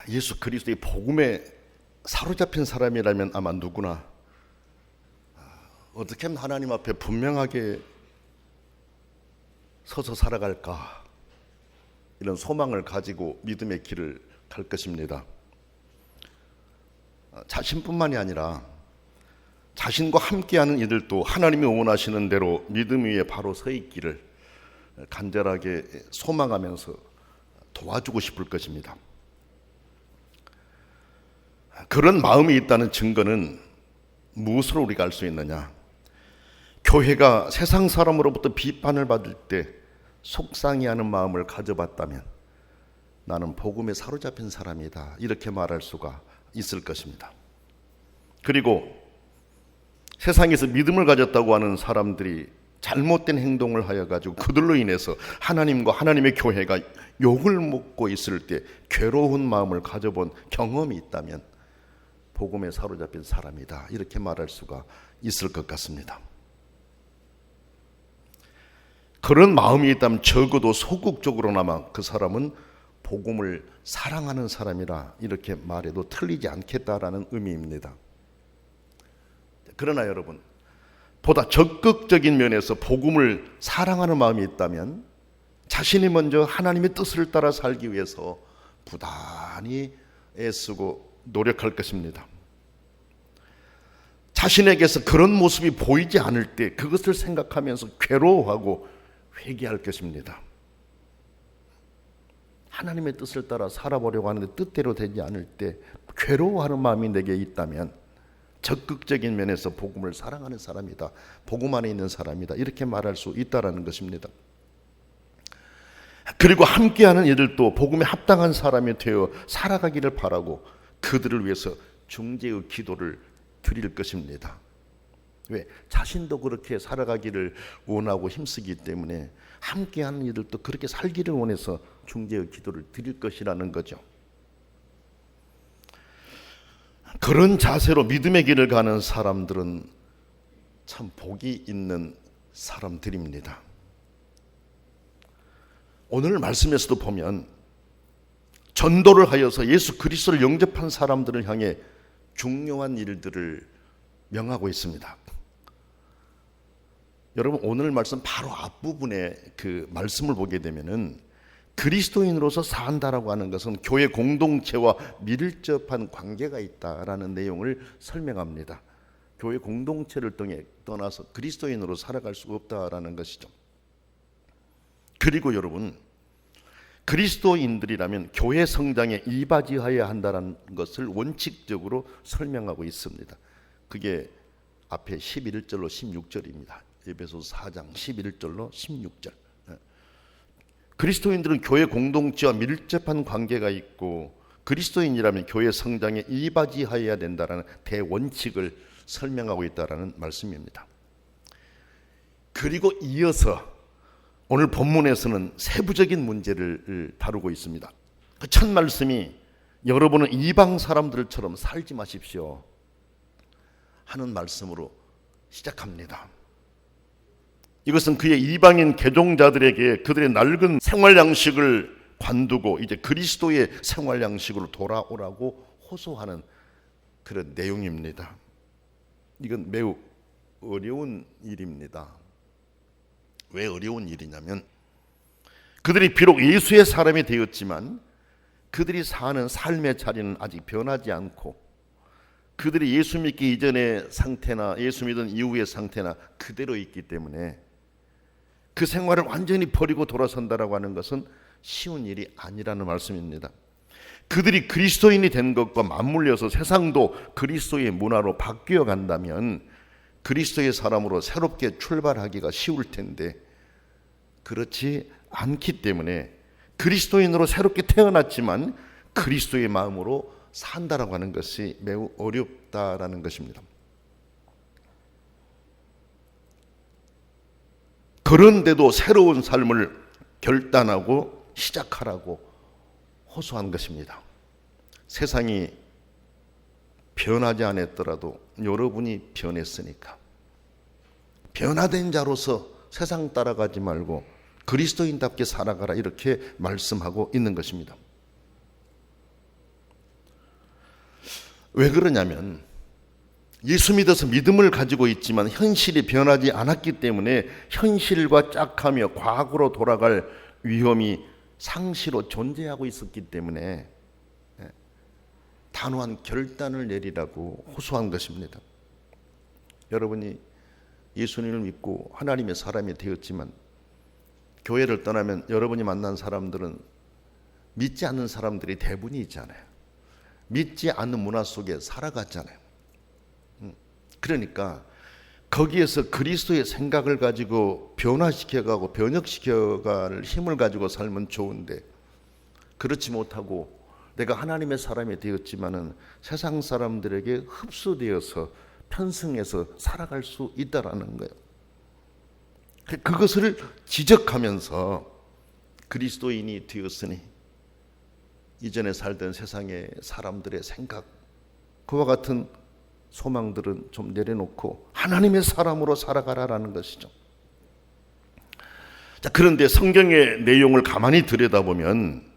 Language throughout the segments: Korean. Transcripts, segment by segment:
예수 그리스도의 복음에 사로잡힌 사람이라면 아마 누구나 어떻게 하면 하나님 앞에 분명하게 서서 살아갈까, 이런 소망을 가지고 믿음의 길을 갈 것입니다. 자신뿐만이 아니라 자신과 함께하는 이들도 하나님이 원하시는 대로 믿음 위에 바로 서 있기를 간절하게 소망하면서 도와주고 싶을 것입니다. 그런 마음이 있다는 증거는 무엇으로 우리가 알 수 있느냐? 교회가 세상 사람으로부터 비판을 받을 때 속상해하는 마음을 가져봤다면 나는 복음에 사로잡힌 사람이다, 이렇게 말할 수가 있을 것입니다. 그리고 세상에서 믿음을 가졌다고 하는 사람들이 잘못된 행동을 하여 가지고 그들로 인해서 하나님과 하나님의 교회가 욕을 먹고 있을 때 괴로운 마음을 가져본 경험이 있다면 복음에 사로잡힌 사람이다, 이렇게 말할 수가 있을 것 같습니다. 그런 마음이 있다면 적어도 소극적으로나마 그 사람은 복음을 사랑하는 사람이라 이렇게 말해도 틀리지 않겠다라는 의미입니다. 그러나 여러분, 보다 적극적인 면에서 복음을 사랑하는 마음이 있다면 자신이 먼저 하나님의 뜻을 따라 살기 위해서 부단히 애쓰고 노력할 것입니다. 자신에게서 그런 모습이 보이지 않을 때 그것을 생각하면서 괴로워하고 회개할 것입니다. 하나님의 뜻을 따라 살아보려고 하는데 뜻대로 되지 않을 때 괴로워하는 마음이 내게 있다면 적극적인 면에서 복음을 사랑하는 사람이다, 복음 안에 있는 사람이다, 이렇게 말할 수 있다라는 것입니다. 그리고 함께하는 이들도 복음에 합당한 사람이 되어 살아가기를 바라고 그들을 위해서 중재의 기도를 드릴 것입니다. 왜? 자신도 그렇게 살아가기를 원하고 힘쓰기 때문에 함께하는 이들도 그렇게 살기를 원해서 중재의 기도를 드릴 것이라는 거죠. 그런 자세로 믿음의 길을 가는 사람들은 참 복이 있는 사람들입니다. 오늘 말씀에서도 보면 전도를 하여서 예수 그리스도를 영접한 사람들을 향해 중요한 일들을 명하고 있습니다. 여러분, 오늘 말씀 바로 앞부분에 그 말씀을 보게 되면은 그리스도인으로서 산다라고 하는 것은 교회 공동체와 밀접한 관계가 있다라는 내용을 설명합니다. 교회 공동체를 떠나서 그리스도인으로 살아갈 수 없다라는 것이죠. 그리고 여러분, 그리스도인들이라면 교회 성장에 이바지해야 한다는 것을 원칙적으로 설명하고 있습니다. 그게 앞에 11절로 16절입니다. 에베소서 4장 11절로 16절. 그리스도인들은 교회 공동체와 밀접한 관계가 있고 그리스도인이라면 교회 성장에 이바지해야 된다는 대원칙을 설명하고 있다는 말씀입니다. 그리고 이어서 오늘 본문에서는 세부적인 문제를 다루고 있습니다. 그 첫 말씀이 여러분은 이방 사람들처럼 살지 마십시오 하는 말씀으로 시작합니다. 이것은 그의 이방인 개종자들에게 그들의 낡은 생활 양식을 관두고 이제 그리스도의 생활 양식으로 돌아오라고 호소하는 그런 내용입니다. 이건 매우 어려운 일입니다. 왜 어려운 일이냐면 그들이 비록 예수의 사람이 되었지만 그들이 사는 삶의 자리는 아직 변하지 않고 그들이 예수 믿기 이전의 상태나 예수 믿은 이후의 상태나 그대로 있기 때문에 그 생활을 완전히 버리고 돌아선다라고 하는 것은 쉬운 일이 아니라는 말씀입니다. 그들이 그리스도인이 된 것과 맞물려서 세상도 그리스도의 문화로 바뀌어 간다면 그리스도의 사람으로 새롭게 출발하기가 쉬울 텐데 그렇지 않기 때문에 그리스도인으로 새롭게 태어났지만 그리스도의 마음으로 산다라고 하는 것이 매우 어렵다라는 것입니다. 그런데도 새로운 삶을 결단하고 시작하라고 호소한 것입니다. 세상이 변하지 않았더라도 여러분이 변했으니까 변화된 자로서 세상 따라가지 말고 그리스도인답게 살아가라, 이렇게 말씀하고 있는 것입니다. 왜 그러냐면 예수 믿어서 믿음을 가지고 있지만 현실이 변하지 않았기 때문에 현실과 짝하며 과거로 돌아갈 위험이 상시로 존재하고 있었기 때문에 단호한 결단을 내리라고 호소한 것입니다. 여러분이 예수님을 믿고 하나님의 사람이 되었지만 교회를 떠나면 여러분이 만난 사람들은 믿지 않는 사람들이 대부분이잖아요. 믿지 않는 문화 속에 살아갔잖아요. 그러니까 거기에서 그리스도의 생각을 가지고 변화시켜가고 변혁시켜갈 힘을 가지고 살면 좋은데 그렇지 못하고 내가 하나님의 사람이 되었지만은 세상 사람들에게 흡수되어서 편승해서 살아갈 수 있다라는 거예요. 그것을 지적하면서 그리스도인이 되었으니 이전에 살던 세상의 사람들의 생각, 그와 같은 소망들은 좀 내려놓고 하나님의 사람으로 살아가라라는 것이죠. 자, 그런데 성경의 내용을 가만히 들여다보면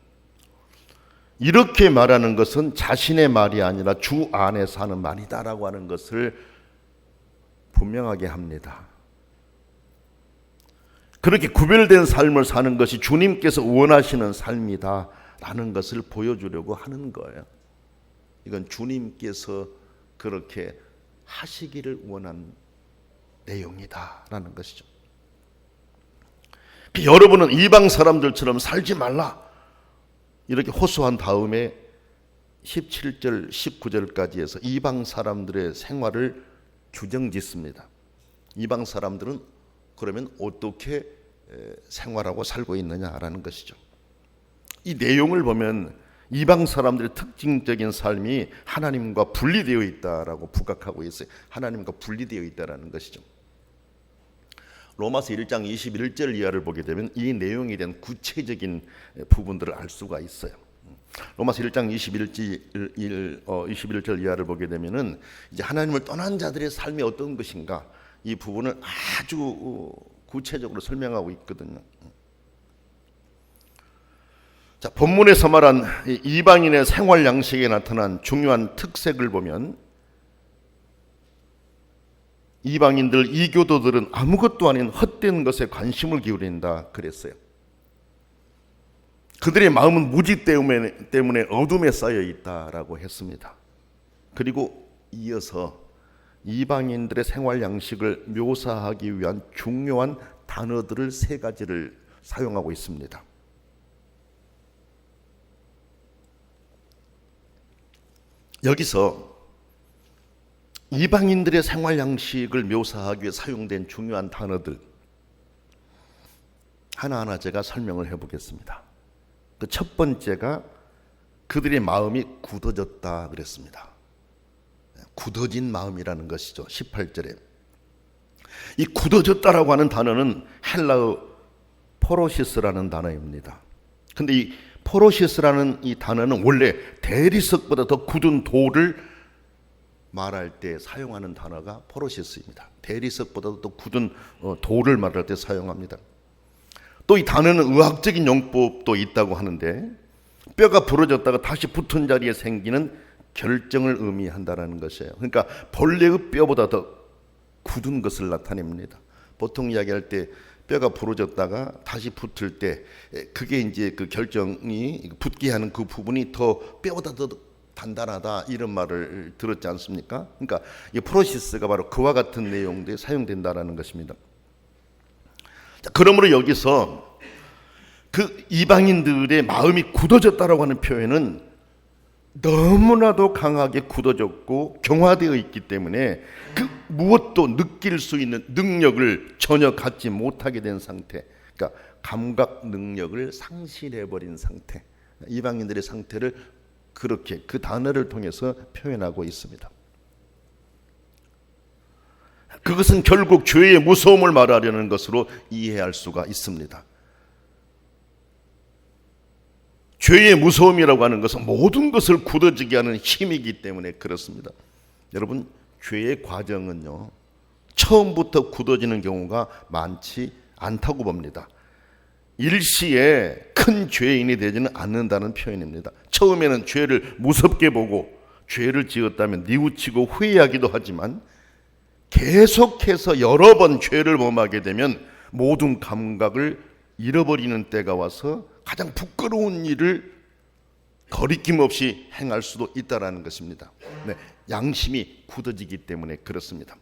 이렇게 말하는 것은 자신의 말이 아니라 주 안에서 하는 말이다라고 하는 것을 분명하게 합니다. 그렇게 구별된 삶을 사는 것이 주님께서 원하시는 삶이다라는 것을 보여주려고 하는 거예요. 이건 주님께서 그렇게 하시기를 원한 내용이다라는 것이죠. 여러분은 이방 사람들처럼 살지 말라 이렇게 호소한 다음에 17절 19절까지 해서 이방 사람들의 생활을 규정짓습니다. 이방 사람들은 그러면 어떻게 생활하고 살고 있느냐라는 것이죠. 이 내용을 보면 이방 사람들의 특징적인 삶이 하나님과 분리되어 있다라고 부각하고 있어요. 하나님과 분리되어 있다라는 것이죠. 로마서 1장 21절 이하를 보게 되면 이 내용에 대한 구체적인 부분들을 알 수가 있어요. 로마서 1장 21절 이하를 보게 되면은 이제 하나님을 떠난 자들의 삶이 어떤 것인가 이 부분을 아주 구체적으로 설명하고 있거든요. 자, 본문에서 말한 이방인의 생활 양식에 나타난 중요한 특색을 보면 이방인들, 이교도들은 아무것도 아닌 헛된 것에 관심을 기울인다 그랬어요. 그들의 마음은 무지 때문에 어둠에 쌓여 있다라고 했습니다. 그리고 이어서 이방인들의 생활 양식을 묘사하기 위한 중요한 단어들을 3가지를 사용하고 있습니다. 여기서 이방인들의 생활 양식을 묘사하기 위해 사용된 중요한 단어들 하나하나 제가 설명을 해보겠습니다. 그 첫 번째가 그들의 마음이 굳어졌다 그랬습니다. 굳어진 마음이라는 것이죠. 18절에 이 굳어졌다라고 하는 단어는 헬라어 포로시스라는 단어입니다. 근데 이 포로시스라는 이 단어는 원래 대리석보다 더 굳은 돌을 말할 때 사용하는 단어가 포로시스입니다. 대리석보다 더 굳은 돌을 말할 때 사용합니다. 또 이 단어는 의학적인 용법도 있다고 하는데 뼈가 부러졌다가 다시 붙은 자리에 생기는 결정을 의미한다는 것이에요. 그러니까 본래의 뼈보다 더 굳은 것을 나타냅니다. 보통 이야기할 때 뼈가 부러졌다가 다시 붙을 때 그게 이제 그 결정이 붙게 하는 그 부분이 더 뼈보다 더 단단하다 이런 말을 들었지 않습니까? 그러니까 이 프로시스가 바로 그와 같은 내용들이 사용된다라는 것입니다. 자, 그러므로 여기서 그 이방인들의 마음이 굳어졌다라고 하는 표현은 너무나도 강하게 굳어졌고 경화되어 있기 때문에 그 무엇도 느낄 수 있는 능력을 전혀 갖지 못하게 된 상태, 그러니까 감각 능력을 상실해버린 상태, 이방인들의 상태를 그렇게 그 단어를 통해서 표현하고 있습니다. 그것은 결국 죄의 무서움을 말하려는 것으로 이해할 수가 있습니다. 죄의 무서움이라고 하는 것은 모든 것을 굳어지게 하는 힘이기 때문에 그렇습니다. 여러분, 죄의 과정은요, 처음부터 굳어지는 경우가 많지 않다고 봅니다. 일시에 큰 죄인이 되지는 않는다는 표현입니다. 처음에는 죄를 무섭게 보고 죄를 지었다면 뉘우치고 후회하기도 하지만 계속해서 여러 번 죄를 범하게 되면 모든 감각을 잃어버리는 때가 와서 가장 부끄러운 일을 거리낌 없이 행할 수도 있다는 것입니다. 네, 양심이 굳어지기 때문에 그렇습니다.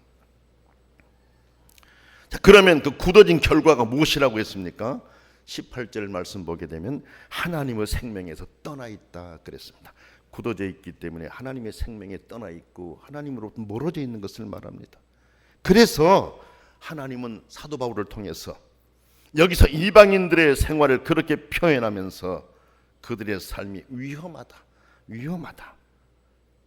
자, 그러면 그 굳어진 결과가 무엇이라고 했습니까? 18절 말씀 보게 되면 하나님의 생명에서 떠나 있다 그랬습니다. 굳어져 있기 때문에 하나님의 생명에 떠나 있고 하나님으로부터 멀어져 있는 것을 말합니다. 그래서 하나님은 사도 바울을 통해서 여기서 이방인들의 생활을 그렇게 표현하면서 그들의 삶이 위험하다.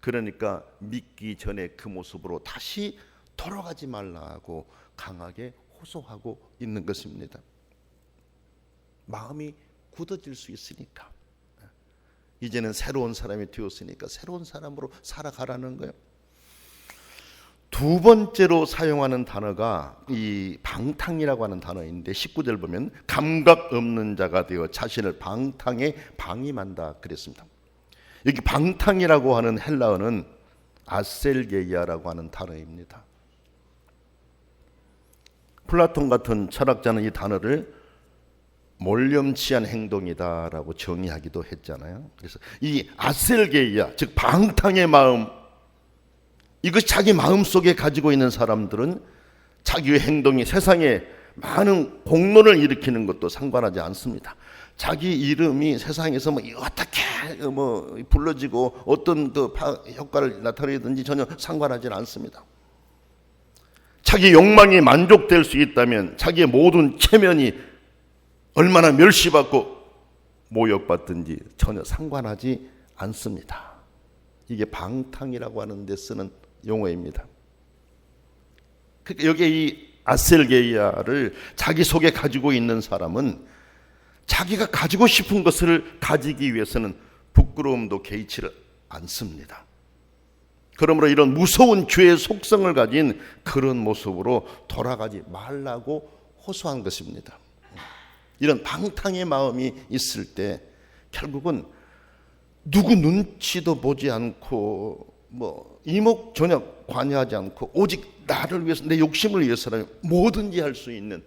그러니까 믿기 전에 그 모습으로 다시 돌아가지 말라고 강하게 호소하고 있는 것입니다. 마음이 굳어질 수 있으니까, 이제는 새로운 사람이 되었으니까 새로운 사람으로 살아가라는 거예요. 두 번째로 사용하는 단어가 이 방탕이라고 하는 단어인데 19절 보면 감각 없는 자가 되어 자신을 방탕에 방임한다 그랬습니다. 여기 방탕이라고 하는 헬라어는 아셀게이아라고 하는 단어입니다. 플라톤 같은 철학자는 이 단어를 몰렴치한 행동이다라고 정의하기도 했잖아요. 그래서 이 아셀게이아, 즉 방탕의 마음, 이것이 자기 마음속에 가지고 있는 사람들은 자기의 행동이 세상에 많은 공론을 일으키는 것도 상관하지 않습니다. 자기 이름이 세상에서 어떻게 불러지고 어떤 그 효과를 나타내든지 전혀 상관하지는 않습니다. 자기 욕망이 만족될 수 있다면 자기의 모든 체면이 얼마나 멸시받고 모욕받든지 전혀 상관하지 않습니다. 이게 방탕이라고 하는 데 쓰는 용어입니다. 그러니까 여기에 이 아셀게이아를 자기 속에 가지고 있는 사람은 자기가 가지고 싶은 것을 가지기 위해서는 부끄러움도 개의치를 않습니다. 그러므로 이런 무서운 죄의 속성을 가진 그런 모습으로 돌아가지 말라고 호소한 것입니다. 이런 방탕의 마음이 있을 때 결국은 누구 눈치도 보지 않고 이목 전혀 관여하지 않고 오직 나를 위해서, 내 욕심을 위해서라면 뭐든지 할 수 있는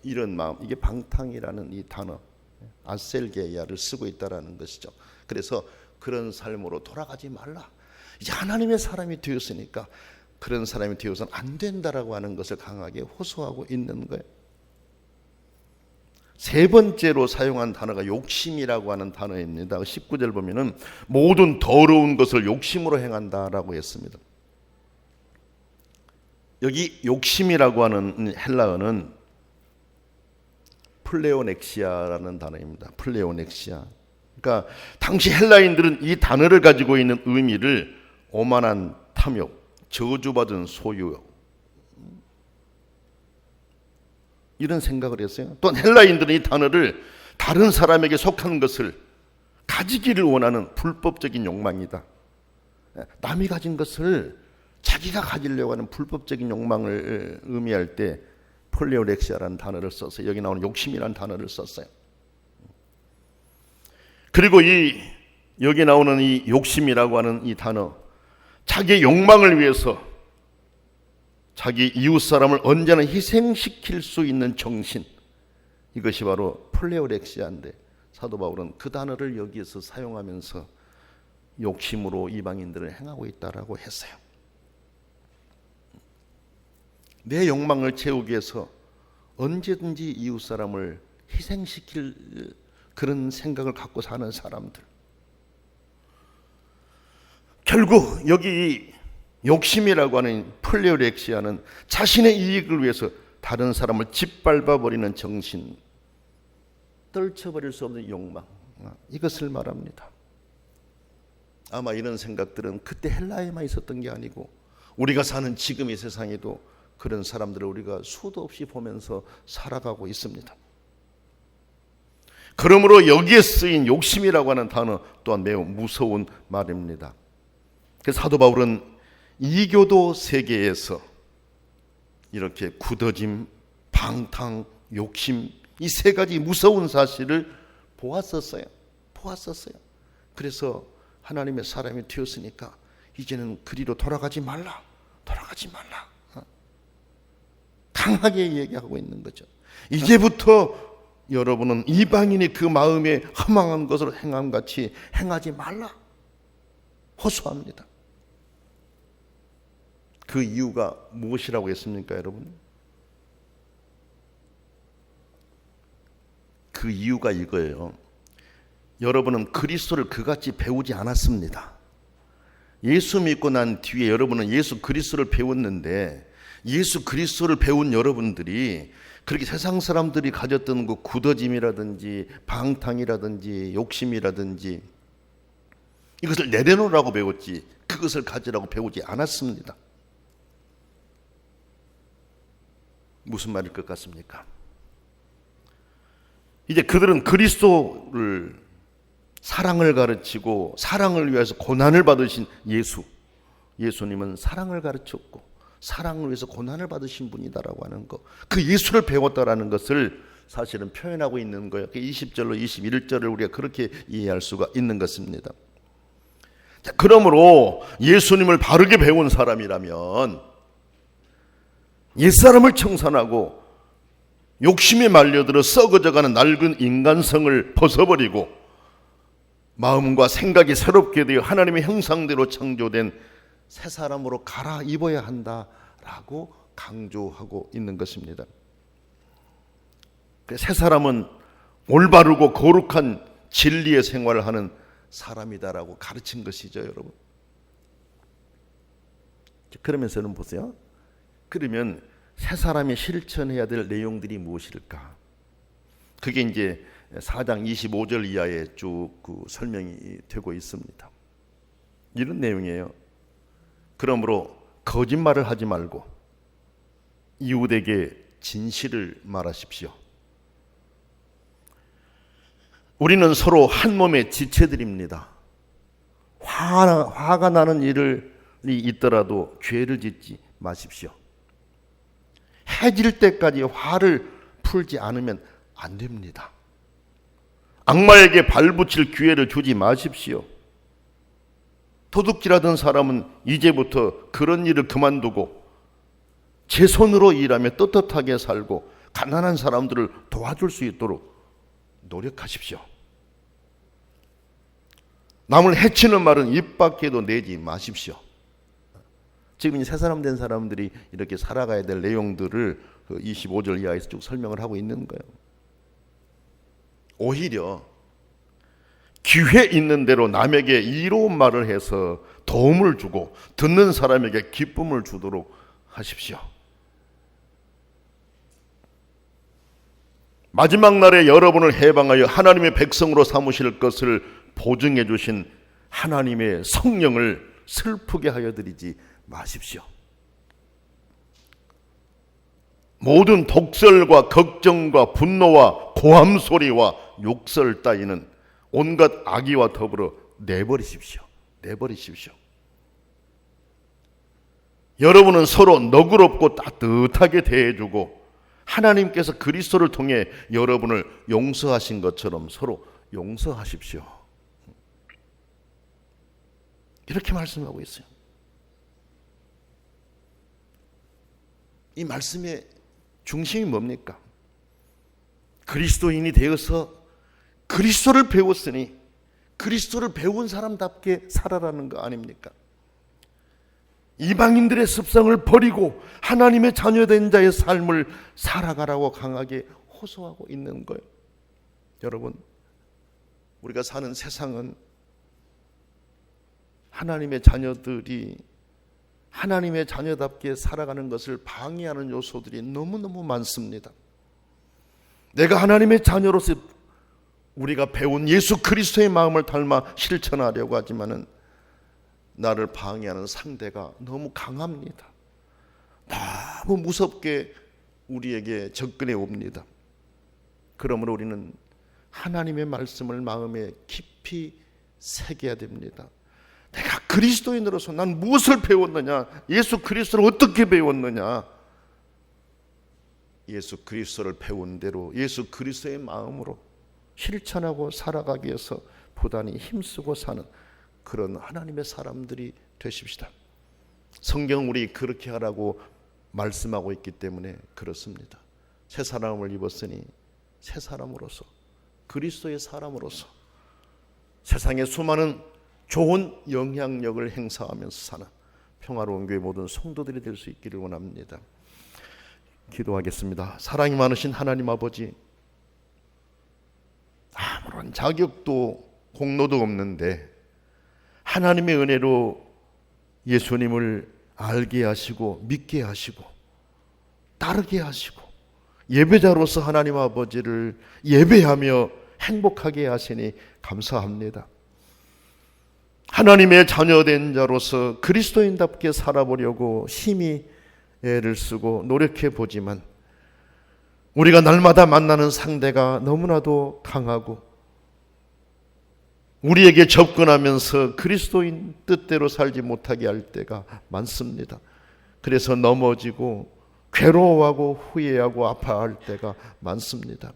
이런 마음, 이게 방탕이라는 이 단어 아셀게이아를 쓰고 있다라는 것이죠. 그래서 그런 삶으로 돌아가지 말라. 이제 하나님의 사람이 되었으니까 그런 사람이 되어서는 안 된다라고 하는 것을 강하게 호소하고 있는 거예요. 세 번째로 사용한 단어가 욕심이라고 하는 단어입니다. 19절 보면은 모든 더러운 것을 욕심으로 행한다라고 했습니다. 여기 욕심이라고 하는 헬라어는 플레오넥시아라는 단어입니다. 플레오넥시아. 그러니까 당시 헬라인들은 이 단어를 가지고 있는 의미를 오만한 탐욕, 저주받은 소유, 이런 생각을 했어요. 또한 헬라인들은 이 단어를 다른 사람에게 속한 것을 가지기를 원하는 불법적인 욕망이다. 남이 가진 것을 자기가 가지려고 하는 불법적인 욕망을 의미할 때 폴레오렉시아라는 단어를 썼어요. 여기 나오는 욕심이라는 단어를 썼어요. 그리고 여기 나오는 이 욕심이라고 하는 이 단어, 자기의 욕망을 위해서 자기 이웃 사람을 언제나 희생시킬 수 있는 정신, 이것이 바로 플레오렉시아인데 사도 바울은 그 단어를 여기에서 사용하면서 욕심으로 이방인들을 행하고 있다라고 했어요. 내 욕망을 채우기 위해서 언제든지 이웃 사람을 희생시킬 그런 생각을 갖고 사는 사람들, 결국 여기 욕심이라고 하는 플레오렉시아는 자신의 이익을 위해서 다른 사람을 짓밟아버리는 정신, 떨쳐버릴 수 없는 욕망, 이것을 말합니다. 아마 이런 생각들은 그때 헬라에만 있었던 게 아니고 우리가 사는 지금 이 세상에도 그런 사람들을 우리가 수도 없이 보면서 살아가고 있습니다. 그러므로 여기에 쓰인 욕심이라고 하는 단어 또한 매우 무서운 말입니다. 그래서 사도 바울은 이교도 세계에서 이렇게 굳어짐, 방탕, 욕심, 이 세 가지 무서운 사실을 보았었어요. 그래서 하나님의 사람이 되었으니까 이제는 그리로 돌아가지 말라. 강하게 얘기하고 있는 거죠. 이제부터 여러분은 이방인이 그 마음에 허망한 것을 행함같이 행하지 말라 호소합니다. 그 이유가 무엇이라고 했습니까, 여러분? 그 이유가 이거예요. 여러분은 그리스도를 그같이 배우지 않았습니다. 예수 믿고 난 뒤에 여러분은 예수 그리스도를 배웠는데, 예수 그리스도를 배운 여러분들이 그렇게 세상 사람들이 가졌던 그 굳어짐이라든지 방탕이라든지 욕심이라든지 이것을 내려놓으라고 배웠지, 그것을 가지라고 배우지 않았습니다. 무슨 말일 것 같습니까? 이제 그들은 그리스도를, 사랑을 가르치고 사랑을 위해서 고난을 받으신 예수님은 사랑을 가르쳤고 사랑을 위해서 고난을 받으신 분이다라고 하는 것, 그 예수를 배웠다라는 것을 사실은 표현하고 있는 거예요. 20절로 21절을 우리가 그렇게 이해할 수가 있는 것입니다. 자, 그러므로 예수님을 바르게 배운 사람이라면 옛사람을 청산하고 욕심에 말려들어 썩어져가는 낡은 인간성을 벗어버리고 마음과 생각이 새롭게 되어 하나님의 형상대로 창조된 새 사람으로 갈아입어야 한다라고 강조하고 있는 것입니다. 새 사람은 올바르고 거룩한 진리의 생활을 하는 사람이다라고 가르친 것이죠, 여러분. 그러면서는 보세요. 그러면 새 사람이 실천해야 될 내용들이 무엇일까? 그게 이제 4장 25절 이하에 쭉 그 설명이 되고 있습니다. 이런 내용이에요. 그러므로 거짓말을 하지 말고 이웃에게 진실을 말하십시오. 우리는 서로 한 몸의 지체들입니다. 화가 나는 일이 있더라도 죄를 짓지 마십시오. 해질 때까지 화를 풀지 않으면 안 됩니다. 악마에게 발붙일 기회를 주지 마십시오. 도둑질하던 사람은 이제부터 그런 일을 그만두고 제 손으로 일하며 떳떳하게 살고 가난한 사람들을 도와줄 수 있도록 노력하십시오. 남을 해치는 말은 입 밖에도 내지 마십시오. 지금 이제 새 사람 된 사람들이 이렇게 살아가야 될 내용들을 25절 이하에서 쭉 설명을 하고 있는 거예요. 오히려 기회 있는 대로 남에게 이로운 말을 해서 도움을 주고 듣는 사람에게 기쁨을 주도록 하십시오. 마지막 날에 여러분을 해방하여 하나님의 백성으로 삼으실 것을 보증해 주신 하나님의 성령을 슬프게 하여 드리지 마십시오. 모든 독설과 걱정과 분노와 고함 소리와 욕설 따위는 온갖 악의와 더불어 내버리십시오. 여러분은 서로 너그럽고 따뜻하게 대해주고 하나님께서 그리스도를 통해 여러분을 용서하신 것처럼 서로 용서하십시오. 이렇게 말씀하고 있어요. 이 말씀의 중심이 뭡니까? 그리스도인이 되어서 그리스도를 배웠으니 그리스도를 배운 사람답게 살아라는 거 아닙니까? 이방인들의 습성을 버리고 하나님의 자녀된 자의 삶을 살아가라고 강하게 호소하고 있는 거예요. 여러분, 우리가 사는 세상은 하나님의 자녀들이 하나님의 자녀답게 살아가는 것을 방해하는 요소들이 너무너무 많습니다. 내가 하나님의 자녀로서 우리가 배운 예수 그리스도의 마음을 닮아 실천하려고 하지만은 나를 방해하는 상대가 너무 강합니다. 너무 무섭게 우리에게 접근해 옵니다. 그러므로 우리는 하나님의 말씀을 마음에 깊이 새겨야 됩니다. 내가 그리스도인으로서 난 무엇을 배웠느냐? 예수 그리스도를 어떻게 배웠느냐? 예수 그리스도를 배운 대로 예수 그리스도의 마음으로 실천하고 살아가기 위해서 부단히 힘쓰고 사는 그런 하나님의 사람들이 되십시다. 성경 우리 그렇게 하라고 말씀하고 있기 때문에 그렇습니다. 새 사람을 입었으니 새 사람으로서, 그리스도의 사람으로서 세상의 수많은 좋은 영향력을 행사하면서 사는 평화로운 교회 모든 성도들이 될 수 있기를 원합니다. 기도하겠습니다. 사랑이 많으신 하나님 아버지, 아무런 자격도 공로도 없는데 하나님의 은혜로 예수님을 알게 하시고 믿게 하시고 따르게 하시고 예배자로서 하나님 아버지를 예배하며 행복하게 하시니 감사합니다. 하나님의 자녀된 자로서 그리스도인답게 살아보려고 힘이 애를 쓰고 노력해 보지만 우리가 날마다 만나는 상대가 너무나도 강하고 우리에게 접근하면서 그리스도인 뜻대로 살지 못하게 할 때가 많습니다. 그래서 넘어지고 괴로워하고 후회하고 아파할 때가 많습니다.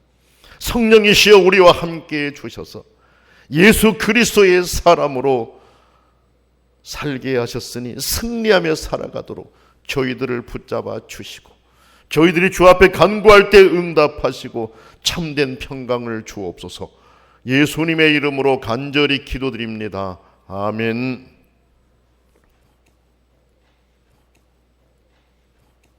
성령이시여 우리와 함께 주셔서 예수 그리스도의 사람으로 살게 하셨으니 승리하며 살아가도록 저희들을 붙잡아 주시고 저희들이 주 앞에 간구할 때 응답하시고 참된 평강을 주옵소서. 예수님의 이름으로 간절히 기도드립니다. 아멘.